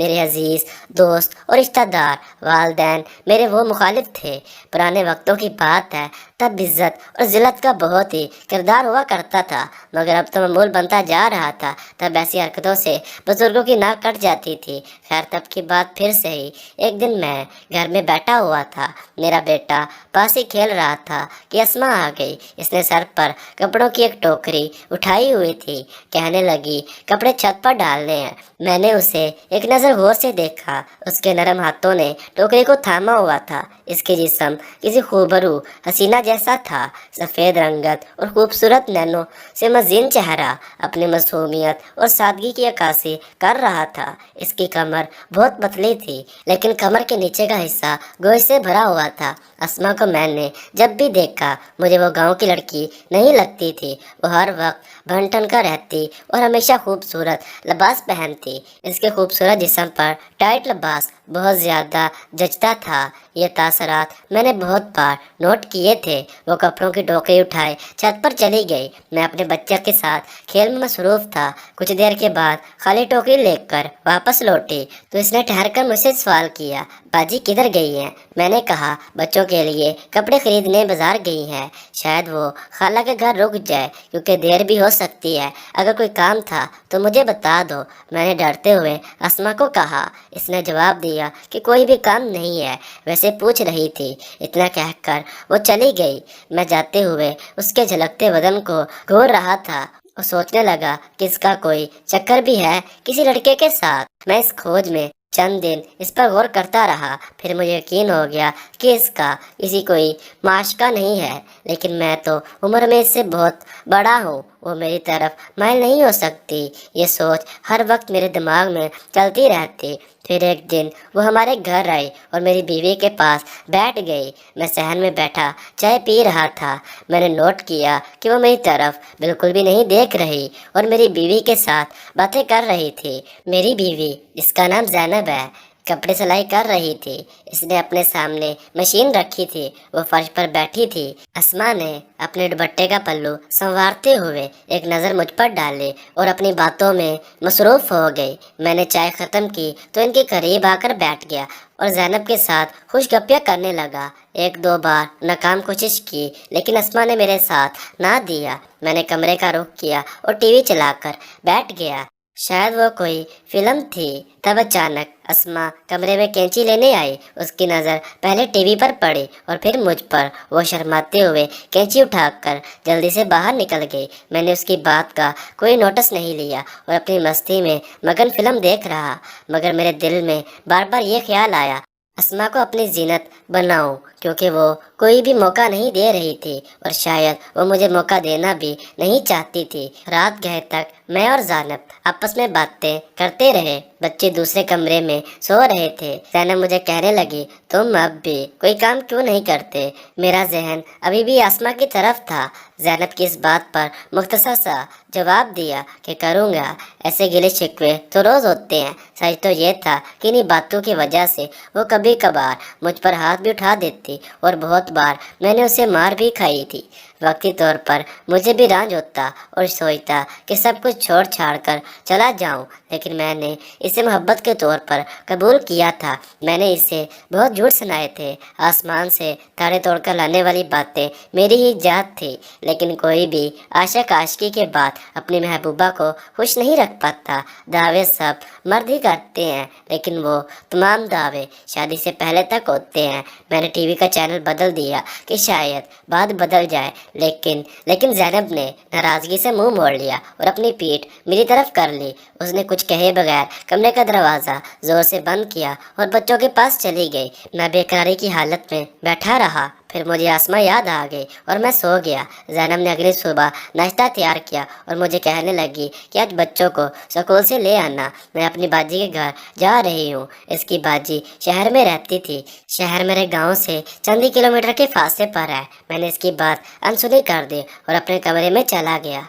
میرے عزیز دوست اور رشتہ دار والدین میرے وہ مخالف تھے۔ پرانے وقتوں کی بات ہے، تب عزت اور ذلت کا بہت ہی کردار ہوا کرتا تھا، مگر اب تو معمول بنتا جا رہا تھا۔ تب ایسی حرکتوں سے بزرگوں کی ناک کٹ جاتی تھی۔ خیر تب کی بات پھر سے ہی۔ ایک دن میں گھر میں بیٹھا ہوا تھا، میرا بیٹا پاس ہی کھیل رہا تھا کہ اسما آ گئی۔ اس نے سر پر کپڑوں کی ایک ٹوکری اٹھائی ہوئی تھی، کہنے لگی کپڑے چھت پر ڈالنے ہیں۔ میں نے اسے ایک نظر غور سے دیکھا، اس کے نرم ہاتھوں نے ٹوکری کو تھاما ہوا تھا۔ اس کے جسم کسی خوبرو حسینہ جیسا تھا، سفید رنگت اور خوبصورت نینو سے مزین چہرہ اپنی معصومیت اور سادگی کی عکاسی کر رہا تھا۔ اس کی کمر بہت پتلی تھی، لیکن کمر کے نیچے کا حصہ گوشت سے بھرا ہوا تھا۔ اسما کو میں نے جب بھی دیکھا مجھے وہ گاؤں کی لڑکی نہیں لگتی تھی۔ وہ ہر وقت بن ٹھن کر رہتی اور ہمیشہ خوبصورت لباس پہنتی۔ اس کے خوبصورت جسم پر ٹائٹ لباس بہت زیادہ جچتا تھا۔ یہ تاثرات میں نے بہت بار نوٹ کیے تھے۔ وہ کپڑوں کی ٹوکری اٹھائے چھت پر چلی گئی۔ میں اپنے بچے کے ساتھ کھیل میں مصروف تھا۔ کچھ دیر کے بعد خالی ٹوکری لے کر واپس لوٹی تو اس نے ٹھہر کر مجھ سے سوال کیا، باجی کدھر گئی ہیں؟ میں نے کہا بچوں کے لیے کپڑے خریدنے بازار گئی ہیں، شاید وہ خالہ کے گھر رک جائے کیونکہ دیر بھی ہو سکتی ہے۔ اگر کوئی کام تھا تو مجھے بتا دو، میں نے ڈرتے ہوئے اسما کو کہا۔ اس نے جواب دیا کہ کوئی بھی کام نہیں ہے، ویسے پوچھ رہی تھی۔ اتنا کہہ کر وہ چلی گئی۔ میں جاتے ہوئے اس کے جھلکتے بدن کو گھور رہا تھا اور سوچنے لگا کہ اس کا کوئی چکر بھی ہے کسی لڑکے کے ساتھ۔ میں اس کھوج میں چند دن اس پر غور کرتا رہا، پھر مجھے یقین ہو گیا کہ اس کا کسی کوئی معاشقہ نہیں ہے، لیکن میں تو عمر میں اس سے بہت بڑا ہوں، وہ میری طرف مائل نہیں ہو سکتی۔ یہ سوچ ہر وقت میرے دماغ میں چلتی رہتی۔ پھر ایک دن وہ ہمارے گھر آئی اور میری بیوی کے پاس بیٹھ گئی۔ میں صحن میں بیٹھا چائے پی رہا تھا۔ میں نے نوٹ کیا کہ وہ میری طرف بالکل بھی نہیں دیکھ رہی اور میری بیوی کے ساتھ باتیں کر رہی تھی۔ میری بیوی، اس کا نام زینب ہے، کپڑے سلائی کر رہی تھی۔ اس نے اپنے سامنے مشین رکھی تھی، وہ فرش پر بیٹھی تھی۔ اسما نے اپنے دوپٹے کا پلو سنوارتے ہوئے ایک نظر مجھ پر ڈالی اور اپنی باتوں میں مصروف ہو گئی۔ میں نے چائے ختم کی تو ان کے قریب آ کر بیٹھ گیا اور زینب کے ساتھ خوش گپیاں کرنے لگا۔ ایک دو بار ناکام کوشش کی لیکن اسما نے میرے ساتھ نہ دیا۔ میں نے کمرے کا رخ کیا اور ٹی وی چلا کر بیٹھ گیا، شاید وہ کوئی فلم تھی۔ تب اچانک اسما کمرے میں کینچی لینے آئی۔ اس کی نظر پہلے ٹی وی پر پڑی اور پھر مجھ پر۔ وہ شرماتے ہوئے کینچی اٹھا کر جلدی سے باہر نکل گئی۔ میں نے اس کی بات کا کوئی نوٹس نہیں لیا اور اپنی مستی میں مگن فلم دیکھ رہا، مگر میرے دل میں بار بار یہ خیال آیا اسما کو اپنی زینت بناؤں، کیونکہ وہ کوئی بھی موقع نہیں دے رہی تھی اور شاید وہ مجھے موقع دینا بھی نہیں چاہتی تھی۔ رات گئے تک میں اور زینب آپس میں باتیں کرتے رہے۔ بچے دوسرے کمرے میں سو رہے تھے۔ زینب مجھے کہنے لگی تم اب بھی کوئی کام کیوں نہیں کرتے؟ میرا ذہن ابھی بھی اسما کی طرف تھا۔ زینب کی اس بات پر مختصر سا جواب دیا کہ کروں گا، ایسے گلے شکوے تو روز ہوتے ہیں۔ سچ تو یہ تھا کہ انہی باتوں کی وجہ سے وہ کبھی کبھار مجھ پر ہاتھ بھی اٹھا دیتی اور بہت بار میں نے اسے مار بھی کھائی تھی۔ وقتی طور پر مجھے بھی رانج ہوتا اور سوچتا کہ سب کچھ چھوڑ چھاڑ کر چلا جاؤں، لیکن میں نے اسے محبت کے طور پر قبول کیا تھا۔ میں نے اسے بہت جھوٹ سنائے تھے، آسمان سے تارے توڑ کر لانے والی باتیں میری ہی ایجاد تھی، لیکن کوئی بھی عاشق عاشقی کے بعد اپنی محبوبہ کو خوش نہیں رکھ پاتا۔ دعوے سب مرد ہی کرتے ہیں، لیکن وہ تمام دعوے شادی سے پہلے تک ہوتے ہیں۔ میں نے ٹی وی کا چینل بدل دیا کہ شاید بات بدل جائے، لیکن زینب نے ناراضگی سے منہ موڑ لیا اور اپنی پیٹھ میری طرف کر لی۔ اس نے کچھ کہے بغیر کمرے کا دروازہ زور سے بند کیا اور بچوں کے پاس چلی گئی۔ میں بے قراری کی حالت میں بیٹھا رہا، پھر مجھے اسما یاد آ گئی اور میں سو گیا۔ زینب نے اگلی صبح ناشتہ تیار کیا اور مجھے کہنے لگی کہ آج بچوں کو سکول سے لے آنا، میں اپنی باجی کے گھر جا رہی ہوں۔ اس کی باجی شہر میں رہتی تھی۔ شہر میرے گاؤں سے چند ہی کلومیٹر کے فاصلے پر ہے۔ میں نے اس کی بات انسنی کر دی اور اپنے کمرے میں چلا گیا۔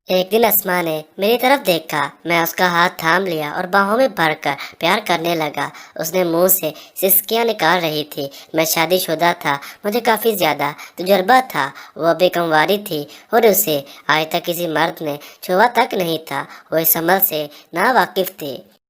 ایک دن اسما نے میری طرف دیکھا، میں اس کا ہاتھ تھام لیا اور باہوں میں بھر کر پیار کرنے لگا۔ اس نے منہ سے سسکیاں نکال رہی تھی۔ میں شادی شدہ تھا، مجھے کافی زیادہ تجربہ تھا، وہ ابھی کنواری تھی اور اسے آج تک کسی مرد نے چھوا تک نہیں تھا۔ وہ اس عمل سے نا واقف تھی۔